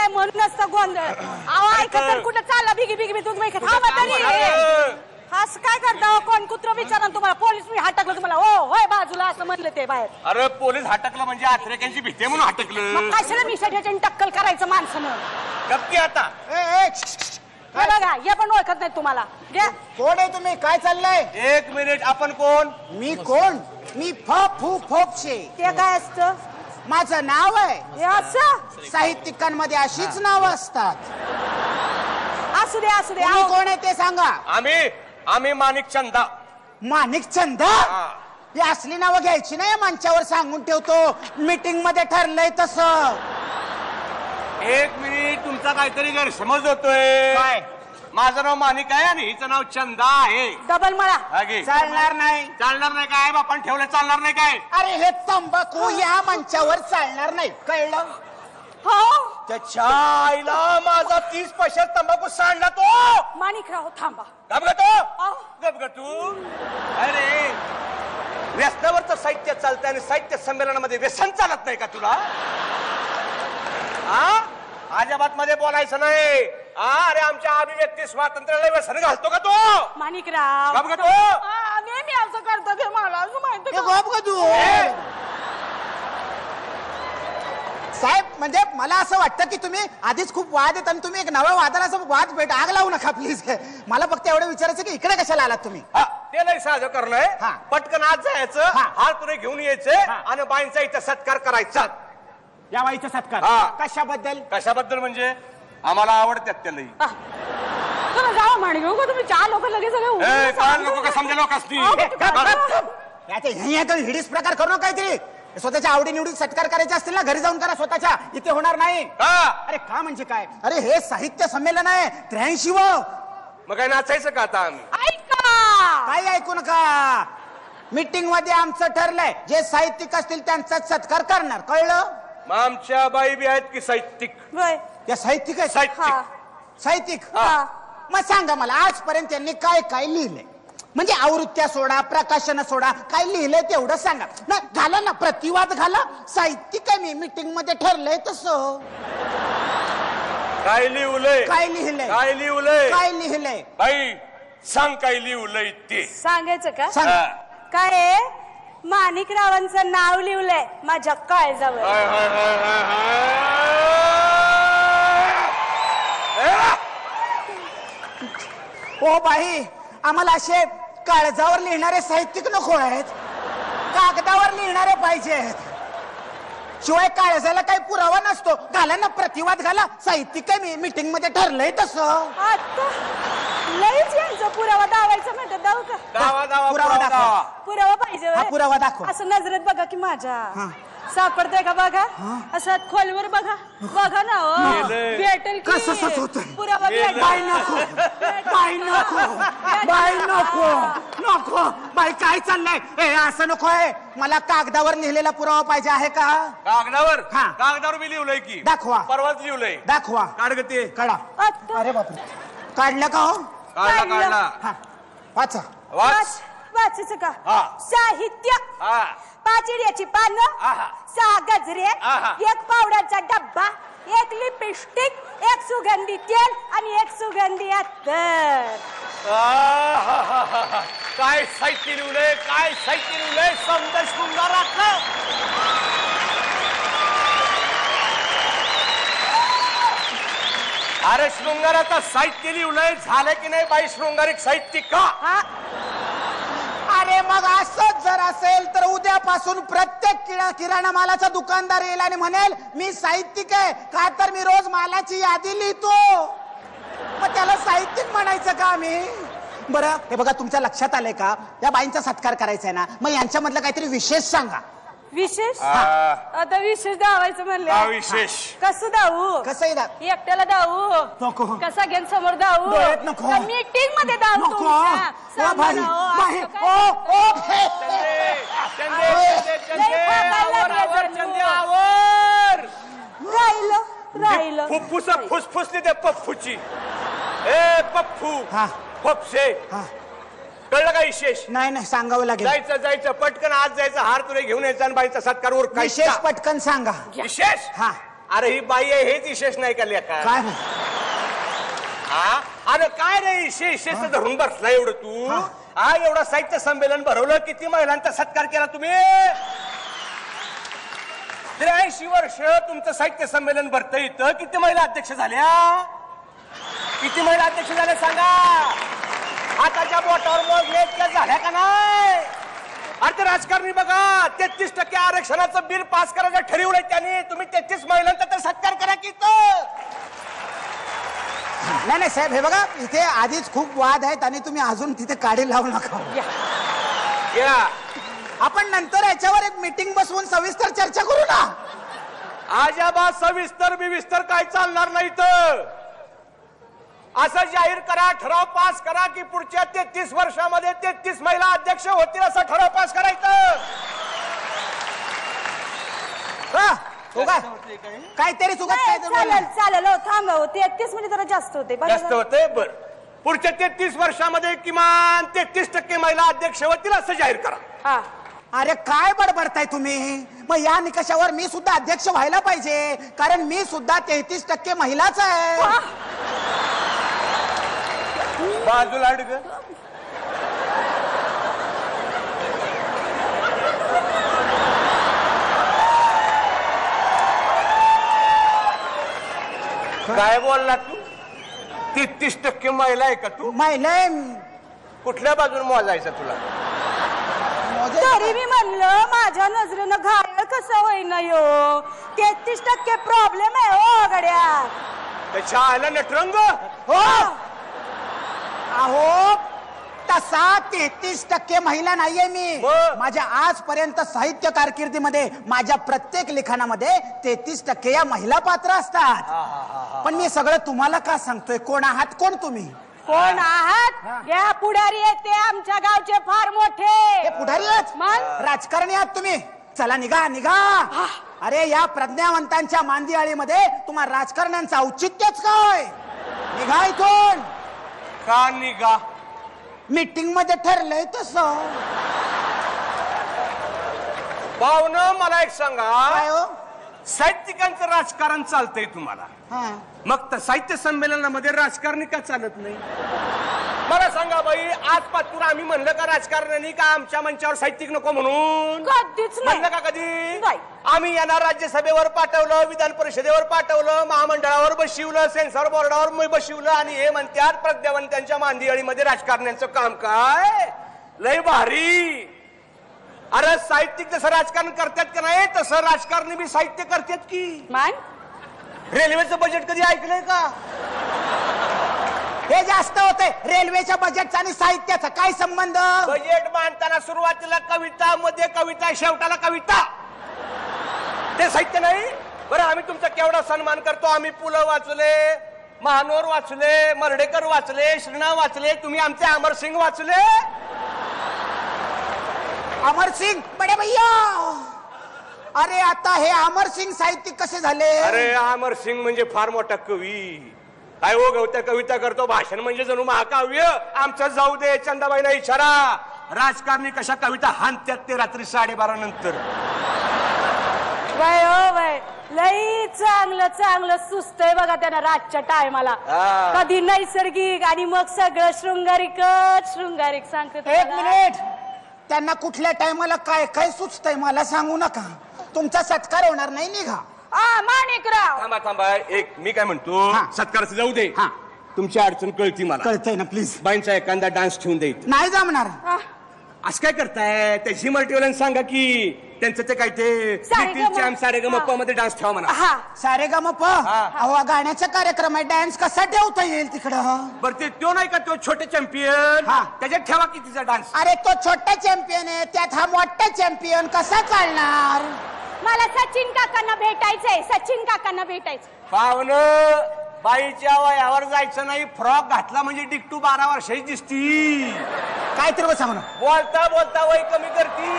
आहे म्हणून नसतं गोंधळ. अहो ऐका तर कुठं चालला बिगी बिगी तुम्ही माहिती थांबा तरी. असं काय करता कोण कुत्र विचारा तुम्हाला पोलीस मी हटकलं तुम्हाला ओ होय बाजूला असं म्हणलं ते बाहेर. अरे पोलीस हटकलं म्हणजे आत्रेक्यांची भीती म्हणून हटकलं. कशाला मिशाच्या टक्कल करायचं माणसानं. गप्पी आता बघा हे पण ओळखत नाही तुम्हाला. कोण आहे तुम्ही काय चाललंय? एक मिनिट आपण कोण? मी कोण? मी फू फोपशे. ते काय असतं? माझं नाव आहे. हे असं साहित्यिकांमध्ये अशीच नाव असतात. असू दे असू दे. तुम्ही कोण आहे ते सांगा. आम्ही माणिक चंदा. माणिक चंदा? ही असली नावं घ्यायची नाही मंचावर सांगून ठेवतो. मीटिंग मध्ये ठरलंय तसं. एक मिनिट तुमचा काहीतरी गैरसमज होतोय. काय? माझं नाव माणिक आहे आणि हिचं नाव चंदा आहे. डबल मला चालणार नाही. चालणार नाही काय बापान ठेवलं चालणार नाही काय? अरे हे तंबाखू या मंचावर चालणार नाही कळलं? हो त्याच्या आईला माझा 30 पैशात तंबाखू सांडला तो. माणिकराव थांबा. गप ग तू. अरे व्यसनावरचं साहित्य चालतंय आणि साहित्य संमेलनामध्ये व्यसन चालत नाही का तुला? अजिबात मध्ये बोलायचं नाही. अरे आमच्या अभिव्यक्ती स्वातंत्र्याला व्यसन घालतो का तो? माणिकराव गप ग तू. नेहमी असं करतो ते मला असं माहिती. गप ग तू. साहेब म्हणजे मला असं वाटतं की तुम्ही आधीच खूप वाद येत आणि तुम्ही एक नव्या वादाला वाद भेट आग लावू नका प्लीज. मला फक्त एवढं विचारायचं की इकडे कशाला आलात तुम्ही? ते नाही साधं करणंय. पटकन आज जायचं हार तुरे घेऊन यायचं आणि बाईंचा इथं सत्कार करायचा. या बाईचा सत्कार कशाबद्दल? कशाबद्दल म्हणजे आम्हाला आवडतात त्याला. तुम्ही जावा माणिकराव तुम्ही 4 लोक लगेच लोक का समजा लोक असतील. हिडीस प्रकार करू नका. काहीतरी स्वतःच्या आवडी निवडी सत्कार करायचे असतील ना घरी जाऊन करा. स्वतःच्या इथे होणार नाही. अरे का म्हणजे काय? अरे हे साहित्य संमेलन आहे 83 व. मग काय नाचायचं का आता आम्ही? काही ऐकू नका. मीटिंग मध्ये आमचं ठरलंय जे साहित्यिक असतील त्यांचा सत्कार करणार कळलं? मग आमच्या बाई बी आहेत की साहित्यिक? त्या साहित्यिक आहे. साहित्यिक मग सांगा मला आजपर्यंत त्यांनी काय काय लिहिलंय? म्हणजे आवृत्त्या सोडा प्रकाशन सोडा काय लिहिलंय तेवढं सांगा ना. घाला ना प्रतिवाद घाला. साहित्यिक आहे मी मीटिंग मध्ये ठरलंय तसं. काय लिहिलंय? काय लिहिलंय? काय लिहिलंय? काय लिहिलंय? बाई सांग काय लिहिलंय ते. सांगायचं का? सांग. काय माणिकरावांचं नाव लिहिलंय माझ्या काळजावर. ओ बाई आम्हाला असे काळजावर लिहिणारे साहित्यिक नको आहेत. कागदावर लिहिणारे पाहिजेत. शिवाय काळजाला काही पुरावा नसतो. घाला ना प्रतिवाद घाला. साहित्यिक आहे मी मीटिंग मध्ये ठरलंय तसं. आता लईच यांचा पुरावा दावायचा म्हणतात. दाव का? पुरावा दाखवा. पुरावा पाहिजे. पुरावा दाखवा. असं नजरेत बघा की माझ्या सापडतंय का बघा. असं खोलवर बघा. बघा ना भेटेल की पुरावा भेटेल. बाई नको बाई नको बाई नको नको बाई काय चाललंय? असं नको आहे. मला कागदावर लिहिलेला पुरावा पाहिजे आहे का? कागदावर? कागदावर मी लिहिलंय की. दाखवा. परवाच लिहिलंय. दाखवा. काढ ग ते. काढा. अरे बापरे काढलं का? हो काढला. वाचा. वाचायचं का? साहित्य 5 इड्याची पानं 6 गजरे 1 पावडरचा डब्बा 1 लिपस्टिक 1 सुगंधी तेल आणि 1 सुगंधी अत्तर. काय साहित्य लिहिलंय? काय साहित्य लिहिलंय? समजा शृंगारातलं. अरे शृंगाराचं साहित्य लिहिलंय. झालं की नाही बाई शृंगारिक साहित्यिक का? अरे मग असंच जर असेल तर उद्यापासून प्रत्येक किराणा मालाचा दुकानदार येईल आणि म्हणेल मी साहित्यिक आहे का तर मी रोज मालाची यादी लिहितो. मग त्याला साहित्यिक म्हणायचं का आम्ही? बरं हे बघा तुमच्या लक्षात आलंय का? या बाईंचा सत्कार करायचा आहे ना. मग यांच्यामधलं काहीतरी विशेष सांगा. विशेष? आता विशेष दावायचं म्हणले. विशेष कसं दावू? कसंही दा. एकट्याला दावू नको. कसा घेऊन समोर दावू? नको. मीटिंग मध्ये दावू. राहिलं फुसफुसली त्या पप्पूची. ए पप्पू पप्पे कळलं का? विशेष नाही सांगावं लागेल. जायचं पटकन आज जायचं हार तुरे घेऊन यायचं आणि बाईचा सत्कार उरकायचा. विशेष पटकन सांगा. विशेष अरे ही बाई आहे हेच विशेष नाही का लेका? काय हा अरे काय रे विशेष धरून बसला एवढं तू? हा एवढं साहित्य संमेलन भरवलं, किती महिलांचा सत्कार केला तुम्ही? 83 वर्ष तुमचं साहित्य संमेलन भरतं इथं, किती महिला अध्यक्ष झाल्या? किती महिला अध्यक्ष झाल्या सांगा? हाताच्या बोटावर मोजले इतक्या झाल्या का नाही? अरे राजकारणी बघा 33% आरक्षणाचं बिल पास करायचं ठरवलंय त्यांनी, तुम्ही 33 महिलांचा तर सत्कार करा की इथं. नाही साहेब, हे बघा इथे आधीच खूप वाद आहेत आणि तुम्ही अजून तिथे काढी लावू नका. आपण नंतर याच्यावर एक मीटिंग बसवून सविस्तर चर्चा करू ना. आजाबा सविस्तर बिविस्तर काय चालणार नाही तर असं जाहीर करा, ठराव पास करा की पुढच्या 33 वर्षामध्ये 33 महिला अध्यक्ष होतील असं ठराव पास करायचं. काहीतरी चालेल थांब. 33 मिनिट जरा जास्त होते. जास्त होते बर. पुढच्या 33 वर्षामध्ये किमान 33% महिला अध्यक्ष होतील असं जाहीर करा. अरे काय बडबडताय तुम्ही? मग या निकषावर मी सुद्धा अध्यक्ष व्हायला पाहिजे, कारण मी सुद्धा 33% महिलाच आहे. बाजूला अडग. काय बोलला तू? 33% महिला आहे का तू? महिला कुठल्या बाजून मोजायचं तुला? तरी मी म्हणलं माझ्या नजरेनं घायल कसं होईना यो. 33% प्रॉब्लेम आहे हो गड्या. त्याच्या आला नटरंग हो. अहो तसा 33% महिला नाहीये मी. माझ्या आजपर्यंत साहित्य कारकिर्दीमध्ये माझ्या प्रत्येक लिखाणामध्ये 33% या महिला पात्र असतात. पण मी सगळं तुम्हाला का सांगतोय? कोण आहात? कोण तुम्ही? कोण आहात? या पुढारी आहेत ते आमच्या गावचे फार मोठे. हे पुढारी आहेत? राजकारणी आहात तुम्ही? चला निघा निघा. अरे या प्रज्ञावंतांच्या मांदियाळीमध्ये तुम्हाला राजकारण्यांचं औचित्यच काय? निघा इथून. का निघा? मीटिंग मध्ये ठरलंय तसं. भावना मला एक सांगा, काय हो? साहित्यिकांचं राजकारण चालतंय तुम्हाला, मग तर साहित्य संमेलनामध्ये राजकारणी का चालत नाही? मला सांगा बाई, आजपासून आम्ही म्हणलं का राजकारण्यांनी का आमच्या मंचावर साहित्यिक नको म्हणून? कधीच म्हणलं का कधी? नाही. आम्ही यांना राज्यसभेवर पाठवलं, विधान परिषदेवर पाठवलं, महामंडळावर बसवलं, सेन्सॉर बोर्डावर बसवलं आणि हे म्हणतात प्रज्ञावंतांच्या मांदियाळीमध्ये राजकारण्यांचं काम काय? लय भारी. अरे साहित्यिक जसं राजकारण करतात का नाही तसं राजकारणी बी साहित्य करतात की. रेल्वेचं बजेट कधी ऐकलंय का? हे जास्त होते. रेल्वेच्या बजेटचा आणि साहित्याचा काय संबंध? बजेट मांडताना सुरुवातीला कविता, मध्ये कविता, शेवटाला कविता, ते साहित्य नाही? बरं आम्ही तुमचा केवढा सन्मान करतो. आम्ही पुलं वाचले, महानोर वाचले, मर्ढेकर वाचले, श्रीना वाचले, तुम्ही आमचे अमरसिंग वाचले. अमरसिंग बडे भैया. अरे आता हे अमरसिंग साहित्यिक कसे झाले? अरे अमरसिंग म्हणजे फार मोठा कवी. काय हो गवत्या कविता करतो, भाषण म्हणजे जणू महाकाव्य. आमचं जाऊ दे, चंदाबाईना इशारा. राजकारणी कशा कविता हाणत्यात ते रात्री 12:30 नंतर. वय हो वय, लई चांगलं चांगलं सुचतंय बघा त्यांना रातच्या टायमाला. कधी नैसर्गिक आणि मग सगळं शृंगारिक सांगत. एक मिनिट. त्यांना कुठल्या टायमाला काय काय सुचतंय मला सांगू नका. तुमचा सत्कार होणार नाही. निघा. माणिकराव थांबा थांबा एक, मी काय म्हणतो, सत्काराचं जाऊ दे. तुमची अडचण कळती मला. कळतंय ना? प्लीज बाईंचा एखादा डान्स ठेवून देईल. नाही जमणार. असं काय करताय? त्या झी मल्टीवाल्यांना सांगा की त्यांचं ते काय ते सारेगमप मध्ये डान्स ठेवा म्हणा. सारेगमप? अहो गाण्याचा कार्यक्रम आहे, डान्स कसा ठेवता येईल तिकडं? बरं ते तो नाही का तो छोटे चॅम्पियन, त्याच्यात ठेवा की तिचा डान्स. अरे तो छोटा चॅम्पियन आहे, त्यात हा मोठा चॅम्पियन, कसा चालणार? मला सचिन काकांना भेटायचंय. सचिन काकांना भेटायचं. पाहुणं बाईच्या वयावर जायचं नाही. फ्रॉक घातला म्हणजे डिक्टू 12 वर्षाची दिसती. काय तर सांगू ना. बोलता बोलता वय कमी करती.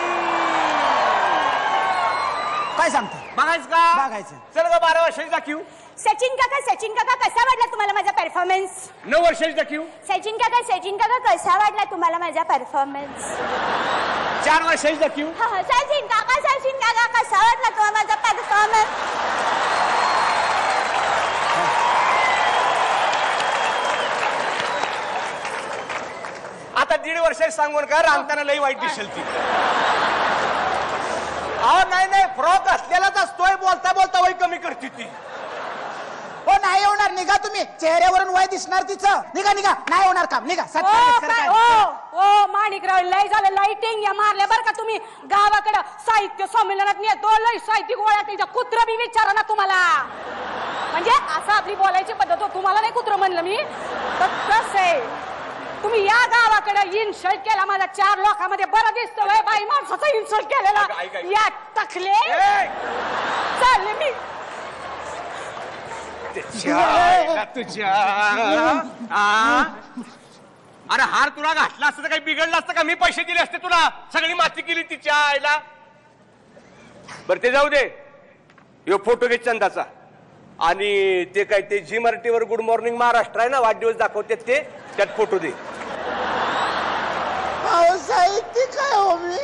काय सांगतो? बघायचं का? बघायचं. चल ग 12 वर्षाची दाखवू. सचिन काका कसा वाटला तुम्हाला माझा परफॉर्मन्स? 9 वर्षाची दाखवू. सचिन काका कसा वाटला तुम्हाला माझा परफॉर्मन्स? 4 वर्षाची दाखवू. सचिन काका कसा वाटला तुम्हाला माझा परफॉर्मन्स? 1.5 वर्ष सांगून का रांगताना लई वाईट दिसेल ती. नाही फ्रॉक असलेलाच असतोय, बोलता बोलता वय कमी करते ती. हो नाही होणार, निघा तुम्ही. चेहऱ्यावरून वय दिसणार तिचं. निघा निघा, नाही होणार काम. निघा. ओ माणिकराव, लय झालं लाइटिंग या मारल्या बरं का तुम्ही. गावाकडं साहित्य संमेलनात नेतो, लय साहित्यिक गोळ्या तिथं कुत्र बी विचारा ना तुम्हाला. म्हणजे असं आपली बोलायची पद्धत हो. तुम्हाला नाही कुत्र म्हणलं मी, तर कसं आहे, तुम्ही या गावाकडे इन्सल्ट केला माझा 4 लोकांमध्ये बरं दिसतोय. बाई माणसाचा इन्सल्ट केलेला या टकले. चालले मी तुझ्या. अरे हार तुला घातला असतं तर काही बिघडलं असतं का? मी पैसे दिले असते तुला, सगळी माती केली तिच्या आईला. बरं ते जाऊ दे, यो फोटो घे चंदाचा. आणि ते काय ते झी मराठीवर गुड मॉर्निंग महाराष्ट्र आहे ना, वाढदिवस दाखवतात ते, त्यात फोटो दे. साहित्यिक काय हो मी?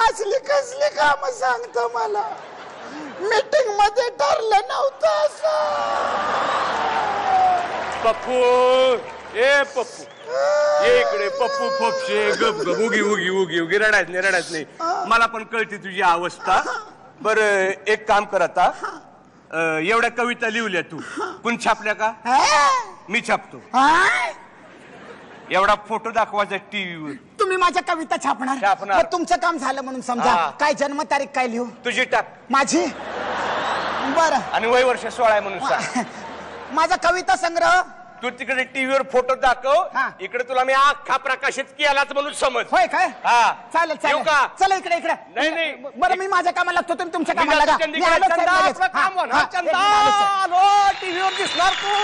असली कसली काम सांगतो मला? मीटिंग मध्ये ठरलं नव्हतं असं. पप्पू, ए पप्पू ये इकडे. पप्पू फोपशे गप गप उगी उगी उगी उगी रडायच नाही. मला पण कळते तुझी अवस्था. बर एक काम कर आता, एवढ्या कविता लिहिल्या तू, कोण छापल्या का? मी छापतो. एवढा फोटो दाखवायचा टीव्हीवर. तुम्ही माझ्या कविता छापणार? तुमचं काम झालं म्हणून समजा. काय जन्मतारीख काय लिहू? तुझी टाक. माझी? बरं. आणि वय वर्ष 16 आहे म्हणून सांग. माझा कविता संग्रह. तू तिकडे टीव्हीवर फोटो दाखव, इकडे तुला मी अख्खा प्रकाशित केलाच म्हणून समज. होय काय? हा चालेल चालेल. चला इकडे इकडे. नाही बरं, मी माझ्या कामाला लागतो, तुम्ही तुमच्या कामाला लागा. टीव्हीवर दिसणार तू.